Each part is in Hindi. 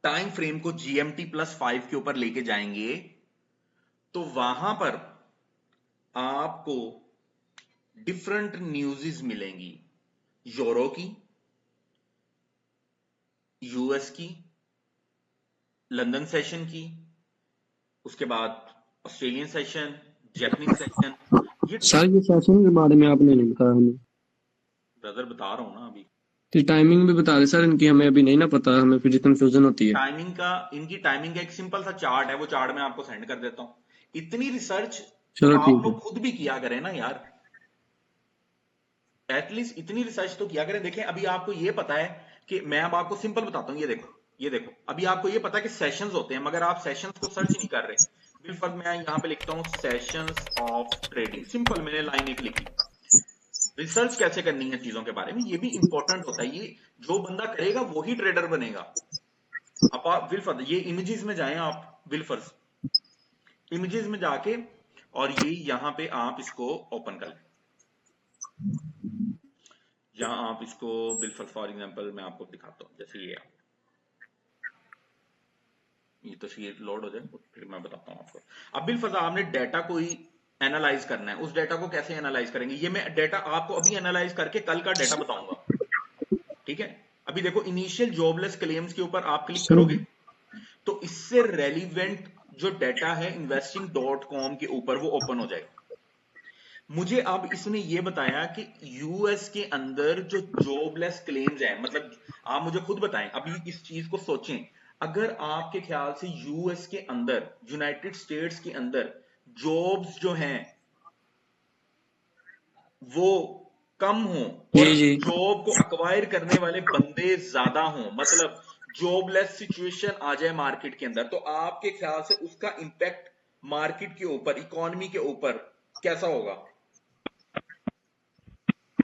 टाइम फ्रेम को GMT+5 के ऊपर लेके जाएंगे तो वहां पर आपको डिफरेंट न्यूज़ मिलेंगी, यूरो की, यूएस की, लंदन सेशन की, उसके बाद ऑस्ट्रेलियन सेशन, जापानीज सेशन। ये सर ये सेशन के बारे में आपने नहीं बताया हमें। ब्रदर बता रहा हूं ना अभी। तो टाइमिंग भी बता दे सर इनकी, हमें अभी नहीं ना पता, हमें फिर कंफ्यूजन होती है। इनकी टाइमिंग का एक सिंपल सा चार्ट है, वो चार्ट मैं आपको सेंड कर देता हूं। इतनी रिसर्च तो चलो आप ठीक है। लोग खुद भी किया करें ना यार, एटलीस्ट इतनी रिसर्च तो किया करें। देखें अभी आपको ये पता है कि मैं अब आपको सिंपल बताता हूँ, ये देखो, ये देखो, अभी आपको ये पता है कि सेशंस होते हैं, मगर आप सेशंस को सर्च नहीं कर रहे। बिलफर्ज मैं यहाँ पे लिखता हूँ सेशंस ऑफ ट्रेडिंग, सिंपल मैंने लाइन एक लिखी। रिसर्च कैसे करनी है चीजों के बारे में, ये भी इंपॉर्टेंट होता है। ये जो बंदा करेगा वही ट्रेडर बनेगा। आप बिलफर्ज ये इमेजेस में जाएं, आप बिलफर्ज इमेजेस में जाके, और ये यहां पे आप इसको ओपन कर लें। जहां आप इसको बिलफर्ज फॉर एग्जांपल मैं आपको दिखाता हूं, जैसे ये तस्वीर लोड हो जाए फिर मैं बताता हूं आपको। अब बिलफर्ज आपने डाटा कोई एनालाइज करना है, उस डाटा को कैसे एनालाइज करेंगे, ये मैं डाटा आपको अभी एनालाइज करके कल का डाटा बताऊंगा। ठीक है, अभी देखो इनिशियल जॉबलेस क्लेम्स के ऊपर आप क्लिक सर करोगे तो इससे रेलिवेंट जो डाटा है investing.com के ऊपर वो ओपन हो जाएगा। मुझे अब इसने ये बताया कि यूएस के अंदर जो जॉबलेस क्लेम्स हैं, मतलब आप मुझे खुद बताएं, अभी इस चीज को सोचें, अगर आपके ख्याल से यूएस के अंदर, यूनाइटेड स्टेट्स के अंदर जॉब्स जो हैं वो कम हो और जी जी। जॉब को अक्वायर करने वाले बंदे ज्यादा हों, मतलब जॉबलेस सिचुएशन आ जाए मार्केट के अंदर, तो आपके ख्याल से उसका इंपैक्ट मार्केट के ऊपर, इकोनॉमी के ऊपर कैसा होगा,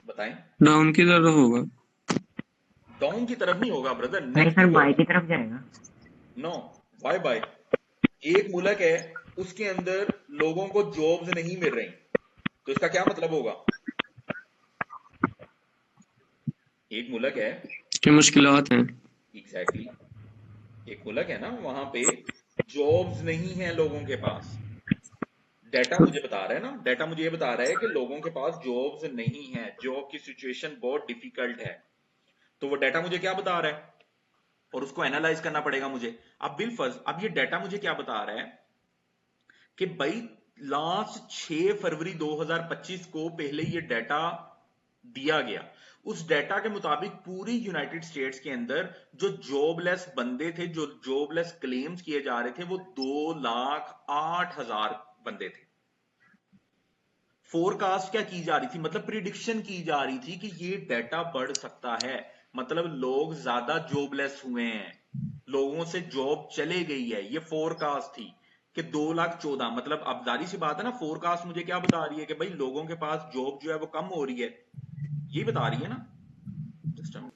बताएं। डाउन की तरफ होगा। डाउन की तरफ नहीं होगा ब्रदर, नहीं नेगेटिव सर, बाई होगा। की तरफ जाएगा। No, bye bye. एक मुल्क है, उसके अंदर लोगों को जॉब्स नहीं मिल रही, तो इसका क्या मतलब होगा। एक मुल्क है, इसकी मुश्किलात हैं। एग्जैक्टली एक मुल्क है ना, वहां पे जॉब्स नहीं है लोगों के पास। डाटा मुझे बता रहा है ना, डाटा मुझे ये बता रहा है कि लोगों के पास जॉब्स नहीं है, जॉब की सिचुएशन बहुत डिफिकल्ट है। तो वो डाटा मुझे क्या बता रहा है, और उसको एनालाइज करना पड़ेगा मुझे। अब बिलफर्ज अब ये डाटा मुझे क्या बता रहा है कि भाई लास्ट 6 फरवरी 2025 को पहले ये डाटा दिया गया। उस डाटा के मुताबिक पूरी यूनाइटेड स्टेट्स के अंदर जो जॉबलेस बंदे थे, जो जॉबलेस क्लेम्स किए जा रहे थे, वो 2,08,000 बंदे थे। फोरकास्ट क्या की जा रही थी, मतलब प्रिडिक्शन की जा रही थी कि ये डाटा बढ़ सकता है, मतलब लोग ज्यादा जॉबलेस हुए हैं, लोगों से जॉब चले गई है, ये फोरकास्ट थी कि 2,14,000। मतलब अब जारी सी बात है ना, फोरकास्ट मुझे क्या बता रही है कि भाई लोगों के पास जॉब जो है वो कम हो रही है, ये बता रही है ना। सिस्टम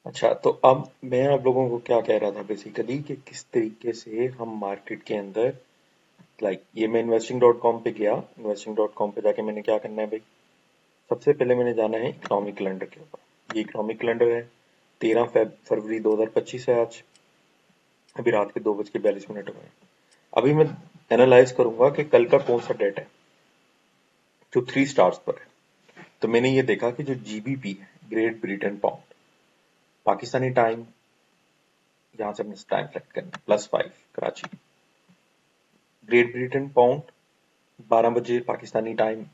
अच्छा, तो अब मैं आप लोगों को क्या कह रहा था बेसिकली कि किस तरीके से हम मार्केट के अंदर, ये मैं investing.com पे गया। investing.com पे जाके मैंने क्या करना है भाई, सबसे पहले मैंने जाना है इकोनॉमिक कैलेंडर के ऊपर। ये इकोनॉमिक कैलेंडर है, 13 फरवरी 2025 है आज। अभी रात के 2:42 हुए हैं। अभी मैं एनालाइज करूंगा कि कल का कौन सा डेट है जो 3 स्टार्स पर है। तो मैंने ये देखा कि जो जीबीपी है, great Britain pound, Pakistani time, यहाँ से अपने टाइम सेलेक्ट करना +5 कराची, ग्रेट ब्रिटेन पाउंड 12 बजे पाकिस्तानी टाइम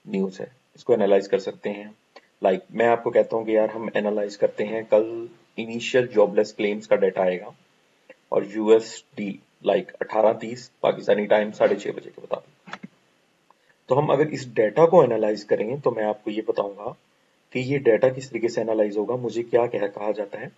न्यूज है, इसको एनालाइज कर सकते हैं। मैं आपको कहता हूँ कि यार हम एनालाइज करते हैं, कल इनिशियल जॉबलेस क्लेम्स का डाटा आएगा और यूएसडी 18:30 पाकिस्तानी टाइम 6:30 बजे के मुताबिक। तो हम अगर इस डाटा को एनालाइज करें तो मैं आपको ये बताऊंगा कि ये डाटा किस तरीके से एनालाइज होगा। मुझे क्या कहा जाता है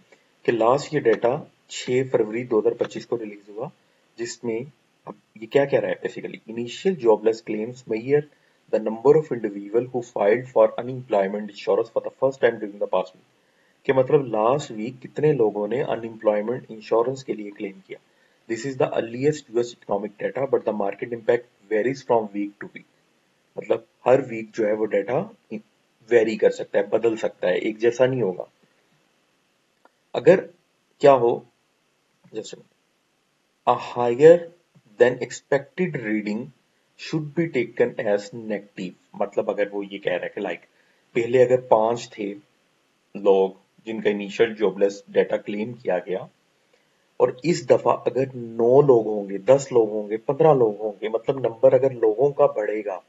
कि लास्ट ये डाटा 6 फरवरी 2025 को रिलीज हुआ, जिसमें अब ये क्या कह रहा है basically, initial jobless claims measure the number of individual who filed for unemployment insurance for the first time during the past week. कि मतलब लास्ट वीक कितने लोगों ने अनएम्प्लॉयमेंट इंश्योरेंस के लिए क्लेम किया। This is the earliest US economic data but the market impact varies from week to week. मतलब हर वीक जो है वो डाटा वेरी कर सकता है, बदल सकता है, एक जैसा नहीं होगा। अगर क्या हो, just a higher than expected reading should be taken as negative। मतलब अगर वो ये कह रहा है कि लाइक पहले अगर 5 थे लोग जिनका इनिशियल जॉबलेस डेटा क्लेम किया गया, और इस दफा अगर 9 लोग होंगे, 10 लोग होंगे, 15 लोग होंगे, मतलब नंबर अगर लोगों का बढ़ेगा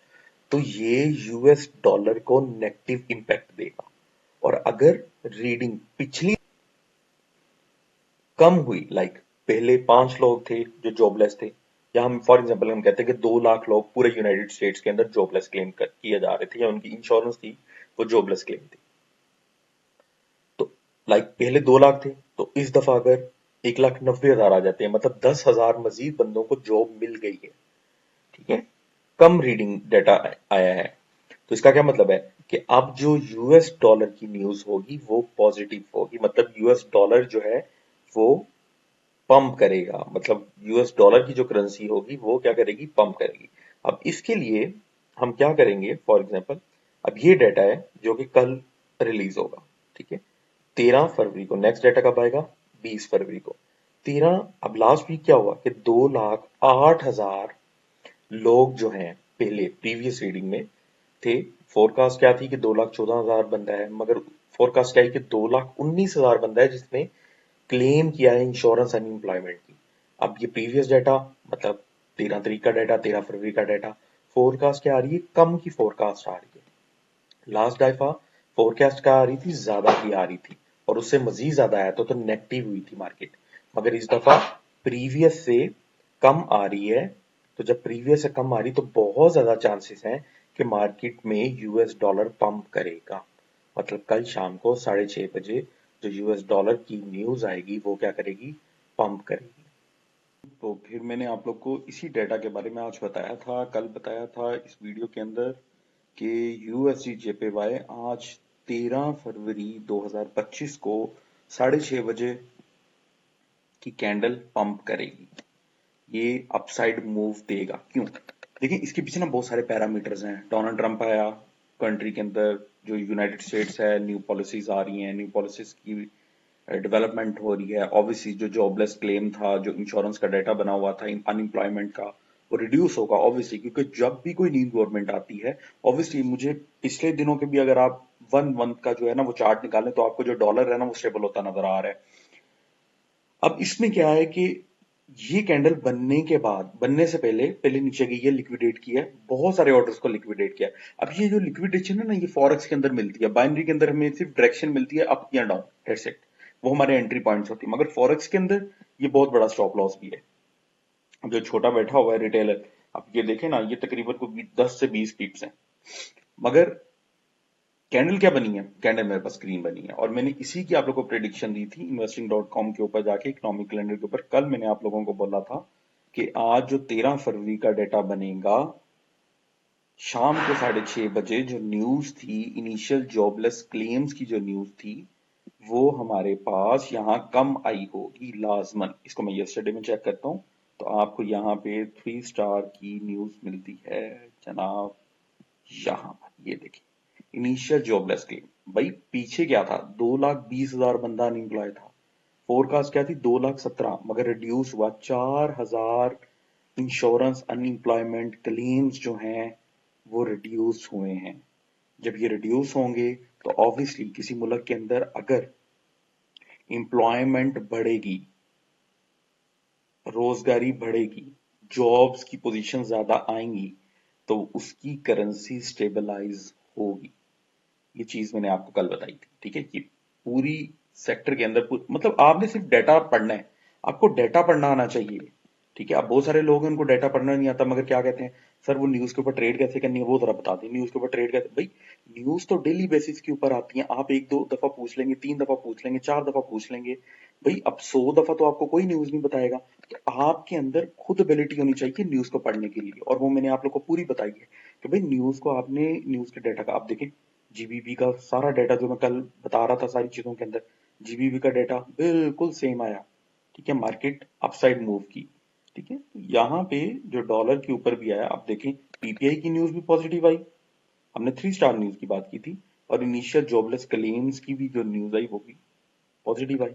तो ये यूएस डॉलर को नेगेटिव इंपैक्ट देगा। और अगर रीडिंग पिछली कम हुई, लाइक पहले 5 लोग थे जो जॉबलेस थे, या हम फॉर एग्जांपल हम कहते हैं कि 2 लाख लोग पूरे यूनाइटेड स्टेट्स के अंदर जॉबलेस क्लेम किए जा रहे थे, या उनकी इंश्योरेंस थी वो जॉबलेस क्लेम थी। तो लाइक पहले 2 लाख थे, तो इस दफा अगर 1,90,000 आ जाते हैं, मतलब 10,000 मजीद बंदों को जॉब मिल गई है। ठीक है, कम रीडिंग डाटा आया है। तो इसका क्या मतलब है कि अब जो यूएस डॉलर की न्यूज होगी वो पॉजिटिव होगी, मतलब यूएस डॉलर जो है वो पंप करेगा, मतलब यूएस डॉलर की जो करेंसी होगी वो क्या करेगी, पंप करेगी। अब इसके लिए हम क्या करेंगे, फॉर एग्जांपल अब ये डाटा है जो कि कल रिलीज होगा। ठीक है, 13 फरवरी को नेक्स्ट डाटा कब आएगा, 20 फरवरी को। 13, अब लास्ट वीक क्या हुआ कि 2,08,000 लोग जो हैं पहले प्रीवियस रीडिंग में थे। फोरकास्ट क्या थी कि 2,14,000 बंदा है, मगर फोरकास्ट क्या है कि 2,19,000 बंदा है जिसने क्लेम किया है इंश्योरेंस अनएम्प्लॉयमेंट की। अब ये प्रीवियस डाटा, मतलब 13 तारीख का डाटा, 13 फरवरी का डाटा, फोरकास्ट क्या आ रही है, कम की फोरकास्ट आ रही है। लास्ट डाइफा फोरकास्ट क्या आ रही थी, ज्यादा की आ रही थी, और उससे मजीद ज्यादा आया तो नेगेटिव हुई थी मार्केट। मगर इस दफा प्रीवियस से कम आ रही है, तो जब प्रीवियस से कम आ रही तो बहुत ज्यादा चांसेस हैं कि मार्केट में यूएस डॉलर पंप करेगा। मतलब कल शाम को 6:30 बजे जो यूएस डॉलर की न्यूज आएगी वो क्या करेगी, पंप करेगी। तो फिर मैंने आप लोग को इसी डेटा के बारे में आज बताया था, कल बताया था इस वीडियो के अंदर कि यूएसडी जेपीवाई आज 13 फरवरी 2025 को 6:30 बजे की कैंडल पंप करेगी। ये अपसाइड मूव देगा। क्यों? देखिए इसके पीछे ना बहुत सारे पैरामीटर्स हैं। डोनाल्ड ट्रंप आया कंट्री के अंदर, जो यूनाइटेड स्टेट्स है, न्यू पॉलिसीज आ रही हैं, न्यू पॉलिसीज की डेवलपमेंट हो रही है। ऑब्वियसली जो जॉबलेस क्लेम था, जो इंश्योरेंस का डाटा बना हुआ था अनएम्प्लॉयमेंट का, वो रिड्यूस होगा ऑब्वियसली, क्योंकि जब भी कोई न्यू गवर्नमेंट आती है, ऑब्वियसली मुझे पिछले दिनों के भी अगर आप 1 मंथ का जो है ना वो चार्ट निकालें तो आपको जो डॉलर है ना वो स्टेबल होता नजर आ रहा है। अब इसमें क्या है कि ये कैंडल बनने के बाद, बनने से पहले पहले नीचे गई है, लिक्विडेट किया है, बहुत सारे ऑर्डर्स को लिक्विडेट किया है। अब ये जो लिक्विडेशन है ना, ये फॉरेक्स के अंदर मिलती है, बाइनरी के अंदर हमें सिर्फ डायरेक्शन मिलती है अप या डाउन, दैट्स इट, वो हमारे एंट्री पॉइंट्स होती है। मगर फॉरेक्स के अंदर ये बहुत बड़ा स्टॉप लॉस भी है। अब जो छोटा बैठा हुआ है रिटेलर, अब ये देखें ना, ये तकरीबन को 10 से 20 पिप्स है। मगर कैंडल क्या बनी है, कैंडल मेरे पास स्क्रीन बनी है, और मैंने इसी की आप लोगों को प्रेडिक्शन दी थी investing.com के ऊपर जाके, इकोनॉमिक कैलेंडर के ऊपर। कल मैंने आप लोगों को बोला था कि आज जो 13 फरवरी का डेटा बनेगा, शाम को 6:30 बजे जो न्यूज थी, इनिशियल जॉबलेस क्लेम्स की जो न्यूज थी, वो हमारे पास यहाँ कम आई होगी लाजमन। इसको मैं यस्टरडे में चेक करता हूँ, तो आपको यहाँ पे 3 स्टार की न्यूज मिलती है जनाब। यहाँ पर ये देखिए, इनिशियल जॉबलेस क्लेम, भाई पीछे क्या था, 2,20,000 बंदा अनएम्प्लॉय था। फोरकास्ट क्या थी, 2,17,000, मगर रिड्यूस हुआ 4,000। इंश्योरेंस अनएम्प्लॉयमेंट क्लेम्स जो हैं वो रिड्यूस हुए हैं। जब ये रिड्यूस होंगे तो ऑब्वियसली किसी मुल्क के अंदर अगर एम्प्लॉयमेंट बढ़ेगी, रोजगारी बढ़ेगी, जॉब्स की पोजीशन ज्यादा आएंगी, तो उसकी करेंसी स्टेबलाइज होगी। ये चीज मैंने आपको कल बताई थी। ठीक है, कि पूरी सेक्टर के अंदर मतलब आपने सिर्फ डाटा पढ़ना है, आपको डाटा पढ़ना आना चाहिए। ठीक है, अब बहुत सारे लोग हैं उनको डाटा पढ़ना नहीं आता, मगर क्या कहते हैं, सर वो न्यूज के ऊपर ट्रेड कैसे करनी है वो जरा बता दें, न्यूज के ऊपर ट्रेड कैसे। भाई न्यूज तो डेली बेसिस के ऊपर आती है, आप 1-2 दफा पूछ लेंगे, 3 दफा पूछ लेंगे, 4 दफा पूछ लेंगे, भाई अब 100 दफा तो आपको कोई न्यूज नहीं बताएगा। तो आपके अंदर खुद एबिलिटी होनी चाहिए न्यूज को पढ़ने के लिए, और वो मैंने आप लोग को पूरी बताई है कि भाई न्यूज को आपने, न्यूज के डाटा का आप देखें, जीबीपी का सारा डाटा जो मैं कल बता रहा था सारी चीजों के अंदर, जीबीपी का डाटा बिल्कुल सेम आया। ठीक है, मार्केट अपसाइड मूव की। ठीक है, तो यहाँ पे जो डॉलर के ऊपर भी आया, आप देखें पीपीआई की न्यूज भी पॉजिटिव आई, हमने 3 स्टार न्यूज की बात की थी, और इनिशियल जॉबलेस क्लेम्स की भी जो न्यूज आई वो भी पॉजिटिव आई।